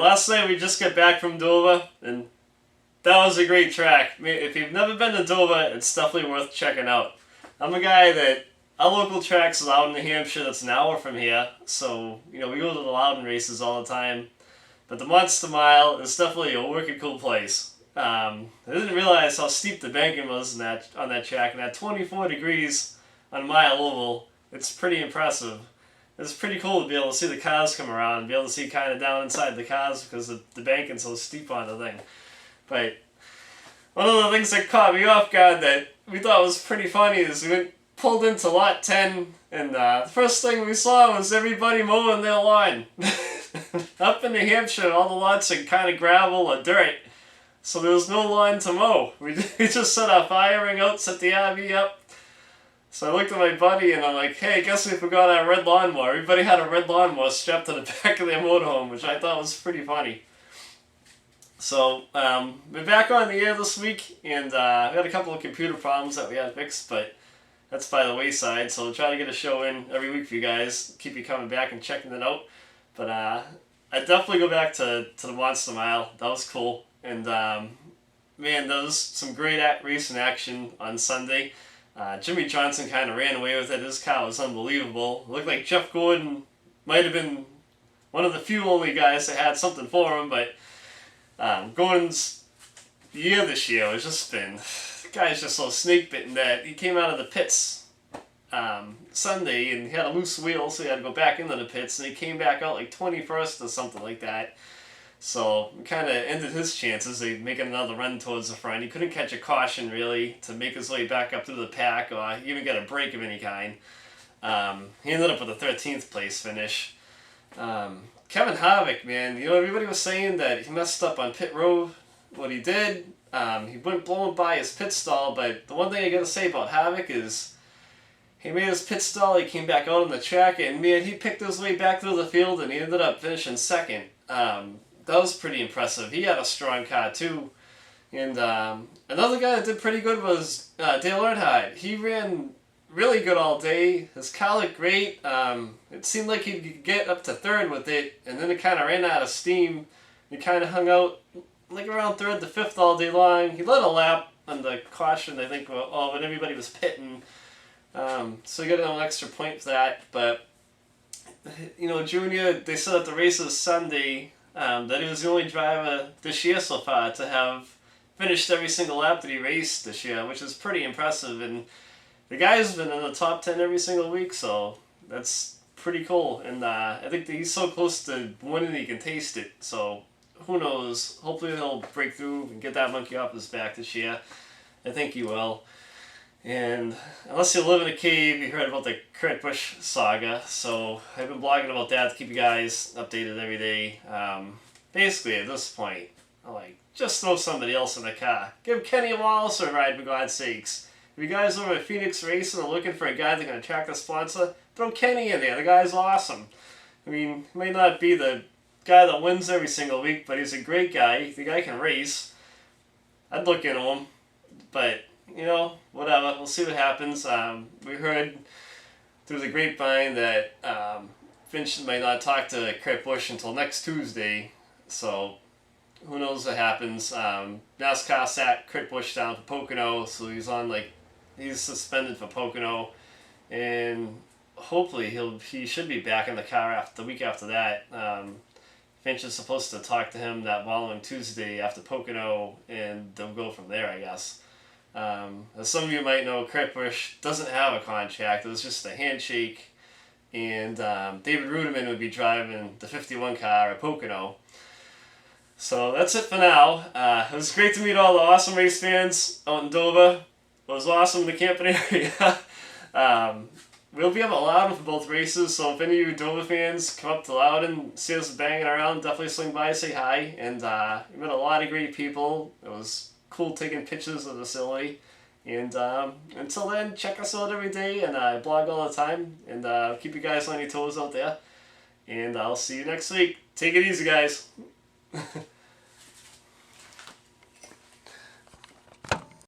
last night we just got back from Dover, and that was a great track. I mean, if you've never been to Dover, it's definitely worth checking out. I'm a guy that our local track's out in New Hampshire that's an hour from here, so we go to the Loudon races all the time. But the Monster Mile is definitely a wicked cool place. I didn't realize how steep the banking was on that track, and at 24 degrees on a mile oval, it's pretty impressive. It's pretty cool to be able to see the cars come around and be able to see kind of down inside the cars because the banking's so steep on the thing. But one of the things that caught me off guard that we thought was pretty funny is we pulled into lot 10 and the first thing we saw was everybody mowing their lawn. Up in New Hampshire, all the lots are kind of gravel or dirt, so there was no lawn to mow. We just set our firing out, set the RV up. So I looked at my buddy and I'm like, hey, guess we forgot our red lawnmower. Everybody had a red lawnmower strapped to the back of their motorhome, which I thought was pretty funny. So we're back on the air this week, and we had a couple of computer problems that we had fixed, but that's by the wayside. So we'll try to get a show in every week for you guys, keep you coming back and checking it out. But I definitely go back to the Monster Mile. That was cool. And man, there was some great racing action on Sunday. Jimmie Johnson kind of ran away with it. His car was unbelievable. It looked like Jeff Gordon might have been one of the few only guys that had something for him, but Gordon's year this year has just been, the guy's just so snake-bitten that he came out of the pits Sunday and he had a loose wheel, so he had to go back into the pits, and he came back out like 21st or something like that. So it kind of ended his chances of making another run towards the front. He couldn't catch a caution, really, to make his way back up through the pack or even get a break of any kind. He ended up with a 13th place finish. Kevin Harvick, man, everybody was saying that he messed up on pit road. What he did, he went blowing by his pit stall, but the one thing I got to say about Harvick is he made his pit stall, he came back out on the track, and man, he picked his way back through the field, and he ended up finishing second. That was pretty impressive. He had a strong car too. And another guy that did pretty good was Dale Earnhardt. He ran really good all day. His car looked great. It seemed like he could get up to third with it, and then it kind of ran out of steam. He kind of hung out like around third to fifth all day long. He led a lap on the caution, I think, when everybody was pitting. So he got an extra point for that. But, Junior, they said at the races Sunday that he was the only driver this year so far to have finished every single lap that he raced this year, which is pretty impressive. And the guy's been in the top 10 every single week, so that's pretty cool. And I think that he's so close to winning he can taste it. So who knows? Hopefully he'll break through and get that monkey off his back this year. I think he will. And unless you live in a cave, you heard about the Kurt Busch saga. So I've been blogging about that to keep you guys updated every day. Basically, at this point, just throw somebody else in the car. Give Kenny Wallace a ride, for God's sakes. If you guys over at Phoenix Racing are looking for a guy that can attract a sponsor, throw Kenny in there. The guy's awesome. I mean, he may not be the guy that wins every single week, but he's a great guy. The guy can race. I'd look into him. But whatever. We'll see what happens. We heard through the grapevine that Finch might not talk to Kurt Busch until next Tuesday. So who knows what happens. NASCAR sat Kurt Busch down for Pocono, so he's suspended for Pocono, and hopefully he should be back in the car the week after that. Finch is supposed to talk to him that following Tuesday after Pocono, and they'll go from there, I guess. As some of you might know, Kurt Busch doesn't have a contract. It was just a handshake, and David Ruderman would be driving the 51 car at Pocono. So that's it for now. It was great to meet all the awesome race fans out in Dover. It was awesome in the camping area. We'll be up at Loudon for both races, so if any of you Dover fans come up to Loudon, see us banging around, definitely swing by, say hi. And we met a lot of great people. It was cool taking pictures of the facility. And until then, check us out every day, and I blog all the time, and keep you guys on your toes out there. And I'll see you next week. Take it easy, guys.